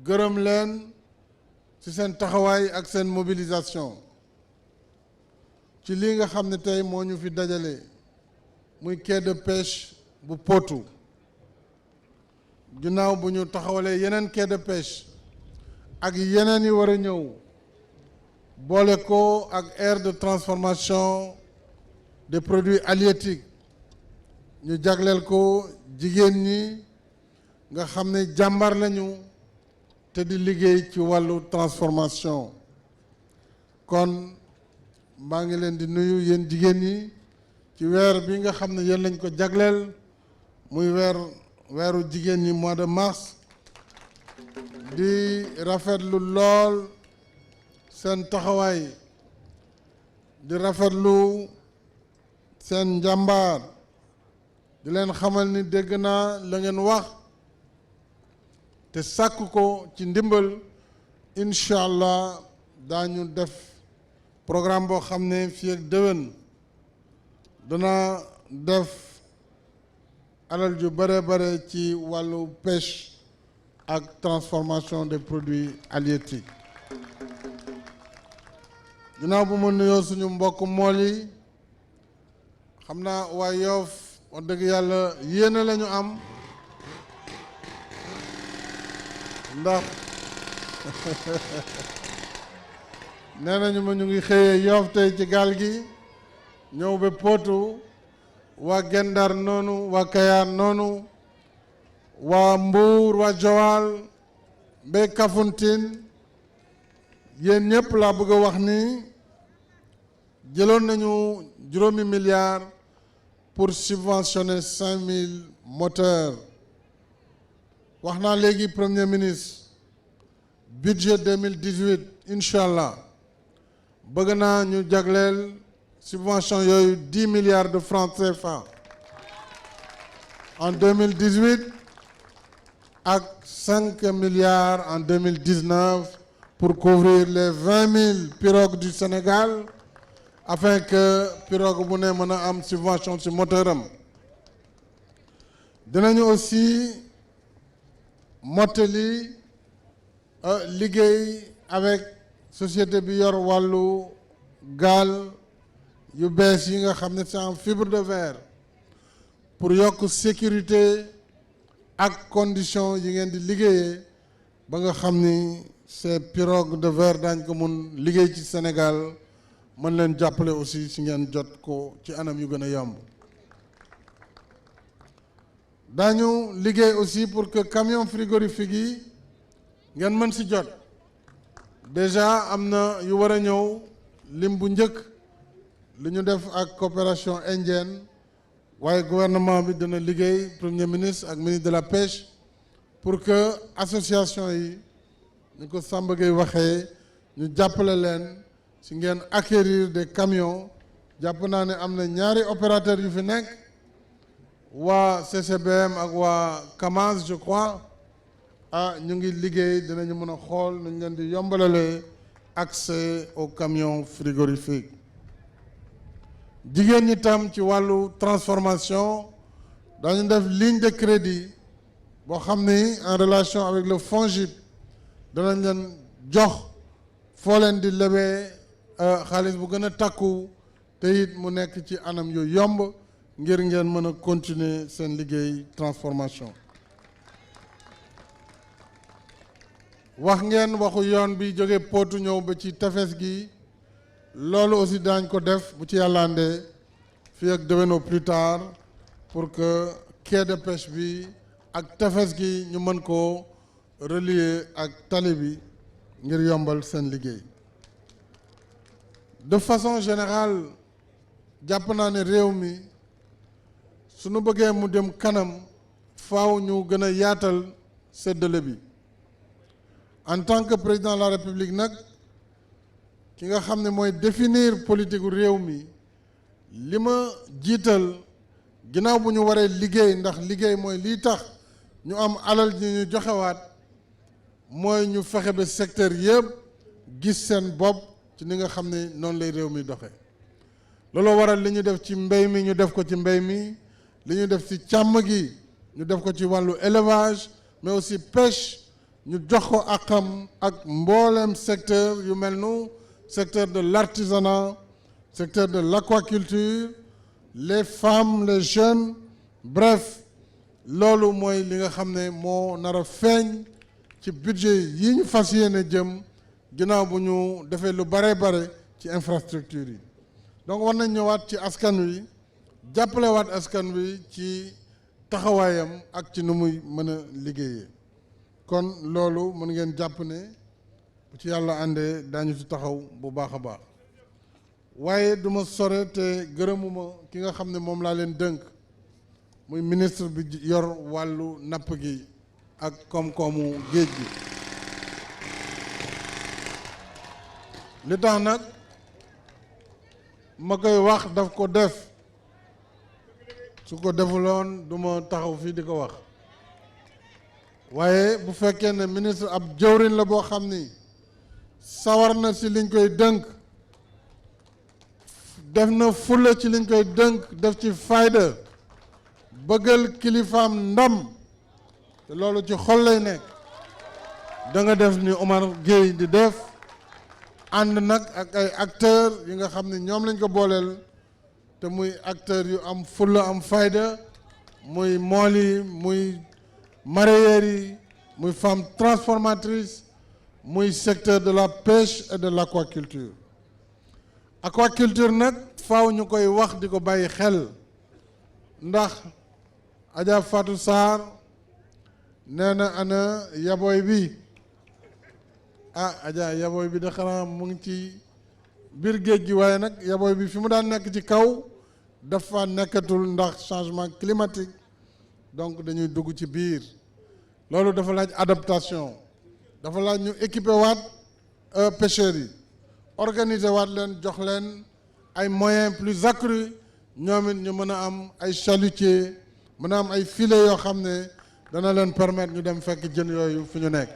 gërëm leen ci seen taxawaay ak seen mobilisation ci lii nga xam ne tey moo ñu fi dajale muy quai de pêche bu Potou ginnaaw bu ñu taxawalee yeneen quai de pêche ak yeneen yi war a ñëw boole ko ak aire de transformation des produits halieutiques ñu jagleel ko jigéen ñi nga xam ne jàmbar lañu te di liggéey ci wàllu transformation kon maa ngi leen di nuyu yéen jigéen ñi ci weer bi nga xam ne yéen lañ ko jagleel muy weeru jigéen ñi mois de mars di rafetlu lool seen taxawaay di rafetlu seen njàmbaar di leen xamal ni dégg naa la ngeen wax te sàkk ko ci ndimbal incha allah daañu def programme boo xam ne fii ak déwén dana def alal ju bare bare ci wàllu pêche ak transformation des produits halieutiques ginnaaw bu ma nuyoo suñu mbokk mool yi xam naa waa Yoff wax dëgg yàlla yéene lañu am ndax nee nañu ma ñu ngi xëyee Yoff tey ci gaal gi ñëw ba Potou waa Gendar noonu waa Kayar noonu waa Mbour waa Joal ba Kafountine yéen ñëpp laa bëgg a wax ni jëloon nañu juróomi milliards pour subventionner 5000 moteurs wax naa léegi premier ministre budget 2018 incha allah bëgg naa ñu jagleel subvention yooyu 10 milliards de francs CFA en 2018 ak 5 milliards en 2019 pour couvrir les 20 000 pirogues du Sénégal afin que pirogue bu ne mën a am subvention ci moteur am dinañu aussi mottali liggéey avec société bi yor wàllu gaal yu bees yi nga xam ne c'est en fibre de verre pour yokk sécurité ak condition yi ngeen di liggéeyee ba nga xam ni ces pirogues de verre daañ ko mun liggéey ci Sénégal mën leen jàppale aussi si ngeen jot ko ci anam yu gën a yomb daañu liggéey aussi pour que camion frigorifique yi ngeen mën si jot déjà am na yu war a ñëw lim bu njëkk li ñu def ak coopération indienne waaye gouvernement bi dina liggéey premier ministre ak ministre de la pêche pour que association yi ñu ko Samba Gueye waxee ñu jàppale leen si ngeen acquérir des camions jàpp naa ne am na ñaari opérateurs yu fi nekk waa CCBM ak waa Camas je crois ñu ngi liggéey dinañu mën a xool nañ leen di yombalalee accès aux camions frigorifiques jigéen ñi tam ci wàllu transformation dañu def ligne de crédit boo xam ni en relation avec le FONGIP danañ leen jox foo leen di lebee xaalis bu gën a takku te it mu nekk ci anam yu yomb ngir ngeen mën a continuer seen liggéey transformation wax ngeen waxu yoon bi jóge Potou ñëw ba ci tefes gi loolu aussi daañ ko def bu ci yàllaandee fii ak déwén au plus tard pour que quai de pêche bi ak tefes gi ñu mën koo relier ak tali bi ngir yombal seen liggéey de façon générale jàpp naa ne réew mi suñu bëggee mu dem kanam faaw ñu gën a yaatal séddale bi en tant que président de la République nag ki nga xam ne mooy définir politique réew mi li ma jiital ginnaaw bu ñu waree liggéey ndax liggéey mooy lii tax ñu am alal ji ñu joxewaat mooy ñu fexe ba secteur yëpp gis seen bopp ci ni nga xam ne noonu lay réew mi doxee looloo waral li ñu def ci mbéy mi ñu def ko ci mbéy mi li ñu def ci càmm gi ñu def ko ci wàllu élevage mais aussi pêche ñu jox ko akam ak mboolem secteur yu mel nu secteur de l'artisanat, secteur de l'aquaculture, les femmes, les jeunes, bref loolu mooy li nga xam ne moo nar a feeñ ci budget yi ñu fas yéene jëm ginnaaw bu ñu defee lu bare ci infrastructure yi. Donc war nañ ñëwaat ci askan wi jàppalewaat askan wi ci taxawaayam ak ci nu muy mën a liggéeyee kon loolu mën ngeen jàpp ne bu ci yàlla àndee daañu ci taxaw bu baax a baax waaye duma sore te gërëmuma ki nga xam ne moom laa leen dënk muy ministre bi yor wàllu napp gi ak koom-koomu géej gi. li tax nag ma koy wax daf ko def su ko defuloon du ma taxaw fii di ko wax waaye bu fekkee ne ministre ab jëwriñ la boo xam ni sawar na ci liñ koy dënk def na fulla ci liñ koy dënk def ci fayda bëggal kilifaam ndam te loolu ci xol lay nekk da nga def ni Omar Gueye di def ànd nag ak ay acteurs yi nga xam ne ñoom lañ ko booleel te muy acteurs yu am fulla am fayda muy mool yi muy mareyeurs yi muy femme transformatrice muy secteur de la pêche et de l'aquaculture. Aquaculture nag faaw ñu koy wax di ko bàyyi xel ndax Adja Fatou Sarr nee na ana yaboy bi Adja yaboy bi da xanaa mu ngi ci biir géej gi waaye nag yaboy bi fi mu daan nekk ci kaw dafa nekkatul ndax changement climatique donc dañuy dugg ci biir loolu dafa laaj adaptation dafa laaj ñu équiper waat pêcheurs yi organiser waat leen jox leen ay moyens plus accrus ñoom it ñu mën a am ay chalutiers mën a am ay filets yoo xam ne dana leen permettre ñu dem fekk jën yooyu fu ñu nekk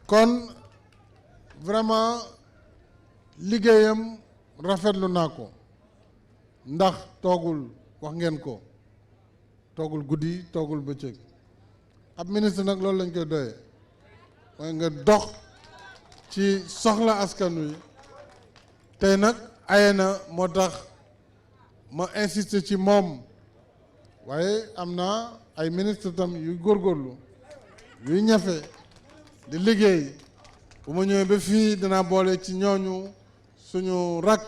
kon vraiment liggéeyam rafetlu naa ko ndax toogul wax ngeen ko toogul guddi toogul bëccëg ab ministre nag loolu lañ koy doyee mooy nga dox ci soxla askan wi tey nag aye na moo tax ma insister ci moom waaye am na ay ministre tam yuy góorgóorlu yuy ñafe di liggéey bu ma ñëwee ba fii dinaa boole ci ñooñu suñu rakk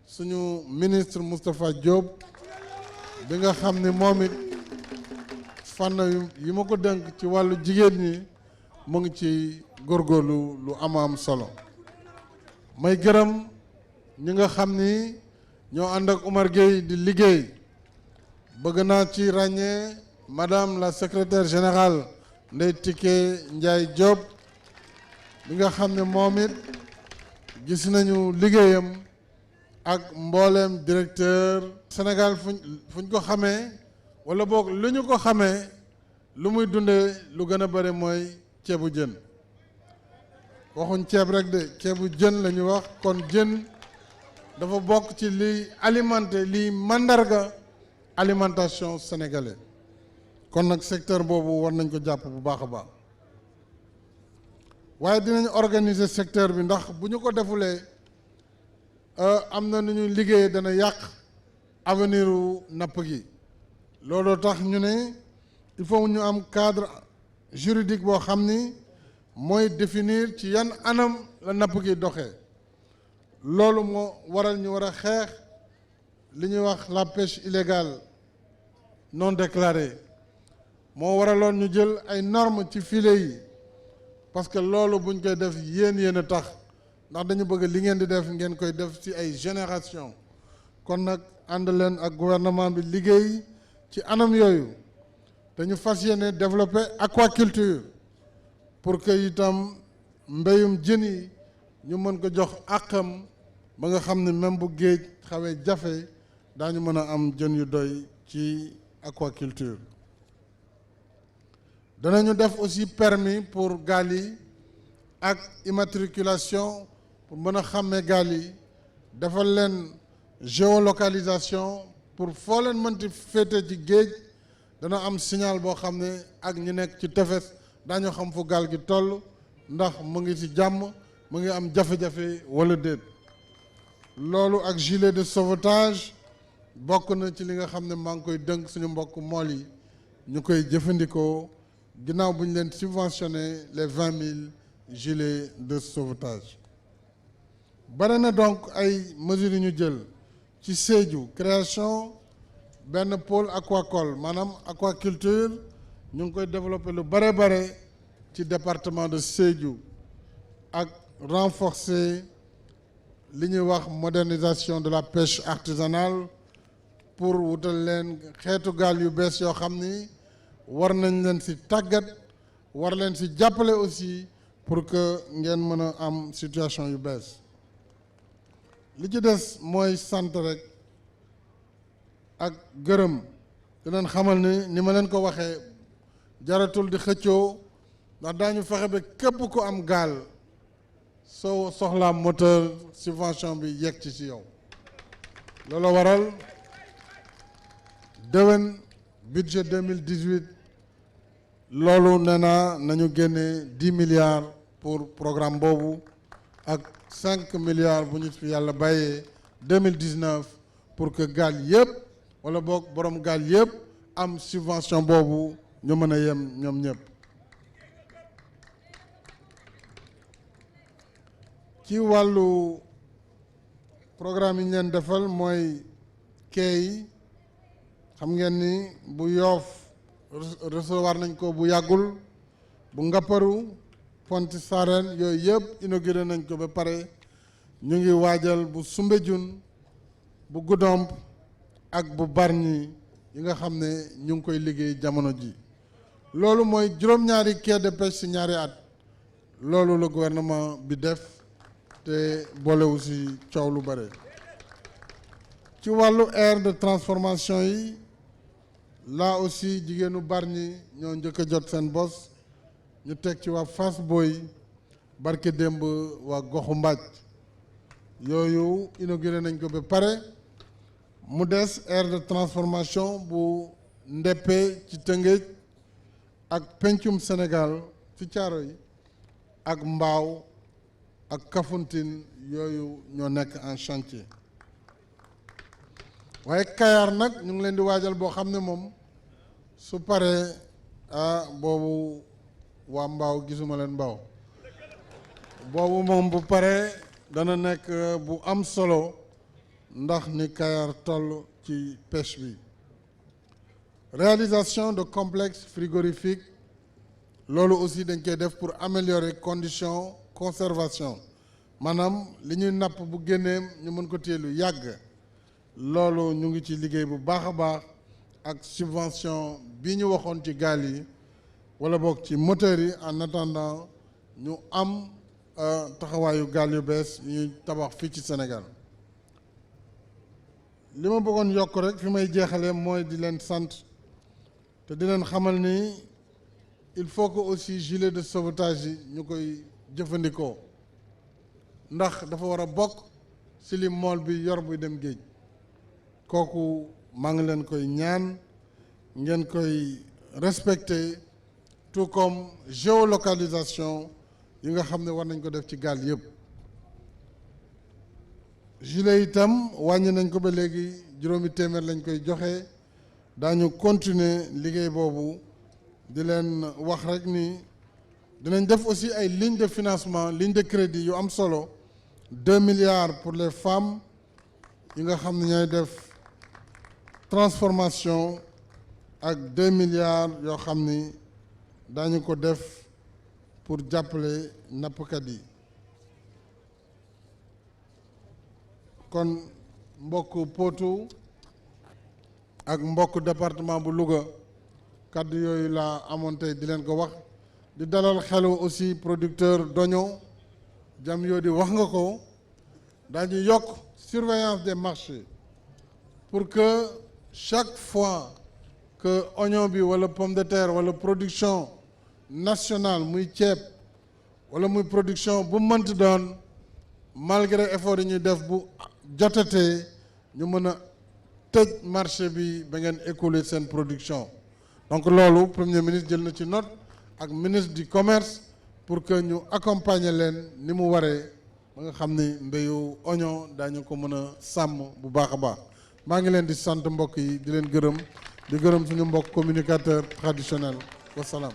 suñu ministre Moustapha Diop bi nga xam ne moom it fànn yi ma ko dënk ci wàllu jigéen ñi mu ngi ci góorgóorlu lu am solo may gërëm ñi nga xam ni ñoo ànd ak Omar Gueye di liggéey bëgg naa ci ràññee madame la secrétaire générale Ndeye Tické Ndiaye Diop bi nga xam ne moom it gis nañu liggéeyam ak mbooleem directeur Sénégal fuñ ko xamee wala boog lu ñu ko xamee lu muy dundee lu gën a bëri mooy ceebu jën waxuñ ceeb rek de ceebu jën la ñu wax kon jën dafa bokk ci liy alimenter liy mandarga alimentation sénégalaise kon nag secteur boobu war nañ ko jàpp bu baax a baax waaye dinañ organiser secteur bi ndax bu ñu ko defulee am na nu ñuy liggéeyee dana yàq avenir u napp gi looloo tax ñu ne il faut ñu am cadre juridique boo xam ni mooy définir ci yan anam la napp gi doxee loolu moo waral ñu war a xeex li ñuy wax la pêche illégale non déclarée moo waraloon ñu jël ay normes ci filet yi parce que loolu buñ koy def yéen a tax ndax dañu bëgg li ngeen di def ngeen koy def ci ay génération kon nag ànd leen ak gouvernement bi liggéey ci anam yooyu dañu fas yéene développer aquaculture pour que itam mbéyum jën yi ñu mën ko jox àqam ba nga xam ne même bu géej xawee jafe daañu mën a am jën yu doy ci aquaculture danañu def aussi permis pour gaal yi ak immatriculation pour mën a xàmmee gaal yi defal leen géolocalisation pour foo leen mënti féete ci géej dana am signal boo xam ne ak ñi nekk ci tefes daañu xam fu gaal gi toll ndax mu ngi ci jàmm mu ngi am jafe-jafe wala déet. loolu ak gilet de sauvetage bokk na ci li nga xam ne maa ngi koy dënk suñu mbokk mool yi ñu koy jëfandikoo ginnaaw bu ñu leen subventionné les 20 000 gilets de sauvetage. bare na donc ay mesures yu ñu jël ci Sédhiou création benn pôle aquacole maanaam aquaculture ñu ngi koy développé lu bare ci département de Sédhiou ak renforcer li ñuy wax modernisation de la pêche artisanale pour wutal leen xeetu gaal yu bees yoo xam ni war nañ leen ci tàggat war leen ci jàppale aussi pour que ngeen mën a am situation yu bees. li ci des mooy sant rek ak gërëm di leen xamal ni ma leen ko waxee jaratul di xëccoo ndax daañu fexe ba képp ku am gaal soo soxlaa moteur subvention bi yegg ci yow. loolu waral déwén budget 2018 loolu nee naa nañu génne 10 milliards pour programme boobu ak 5 milliards bu ñu fi yàlla bàyyee 2019 pour que gaal yëpp wala boog borom gaal yëpp am subvention boobu ñu mën a yem ñoom ñëpp. ci wàllu programme yi ñu leen defal mooy quai yi xam ngeen ni bu Yoff recevoir nañ ko bu yàggul bu Ngapparu Pointe Sarène yooyu yëpp inauguré nañ ko ba pare ñu ngi waajal bu Soumbédioune bu Goudomp ak bu Bargny yi nga xam ne ñu ngi koy liggéey jamono ji. loolu mooy juróom-ñaari quai de pêche ci ñaari at loolu la gouvernement bi def te boolewu ci coow lu bare. ci wàllu aire de transformation yi là aussi jigéenu Bargny ñoo njëkk a jot seen bos ñu teg ci waa Fass Boye barke démb waa Goxu Mbaaj yooyu inauguré nañ ko ba pare mu des aire de transformation bu Ndeppe ci Tëngéej ak Pencum Sénégal ci Thiaroye ak Mbao ak Kafountine yooyu ñoo nekk en chantier. waaye Kayar nag ñu ngi leen di waajal boo xam ne moom su paree boobu waa Mbao gisuma leen Mbao boobu moom bu paree dana nekk bu am solo ndax ni Kayar toll ci pêche bi. réalisation de complexe frigorifique loolu aussi dañ koy def pour améliorer conditions conservation maanaam li ñuy napp bu génnee ñu mën ko téye lu yàgg. loolu ñu ngi ci liggéey bu baax a baax ak subvention bi ñu waxoon ci gaal yi wala boog ci moteur yi en attendant ñu am taxawaayu gaal yu bees yu ñuy tabax fii ci Sénégal. li ma bëggoon yokk rek fi may jeexalee mooy di leen sant te di leen xamal ni il faut que aussi gilet de sauvetage yi ñu koy jëfandikoo ndax dafa war a bokk ci li mool bi yor buy dem géej. kooku maa ngi leen koy ñaan ngeen koy respecter tout comme géolocalisation yi nga xam ne war nañ ko def ci gaal yëpp. gilet itam wàññi nañ ko ba léegi juróomi téeméer lañ koy joxe daañu continuer liggéey boobu di leen wax rek ni dinañ def aussi ay ligne de financement ligne de crédit yu am solo 2 milliards pour les femmes yi nga xam ne ñooy def transformation ak 2 milliards yoo xam ni daañu ko def pour jàppale nappkat yi. kon mbokk Potou ak mbokk département bu Louga kàddu yooyu laa amoon tey di leen ko wax di dalal xelu aussi producteur d'oignon jam yoo di wax nga ko daañu yokk surveillance des marchés pour que chaque fois que oignon bi wala pomme de terre wala production nationale muy ceeb wala muy production bu mënti doon malgré effort yi ñuy def bu jotatee ñu mën a tëj marché bi ba ngeen écouler seen production donc loolu premier ministre jël na ci note ak ministre du commerce pour que ñu accompagner leen ni mu waree ba nga xam ni mbéyu oignon daañu ko mën a sàmm bu baax a baax maa ngi leen di sant mbokk yi di leen gërëm di gërëm suñu mbokk communicateur traditionnel wasalaam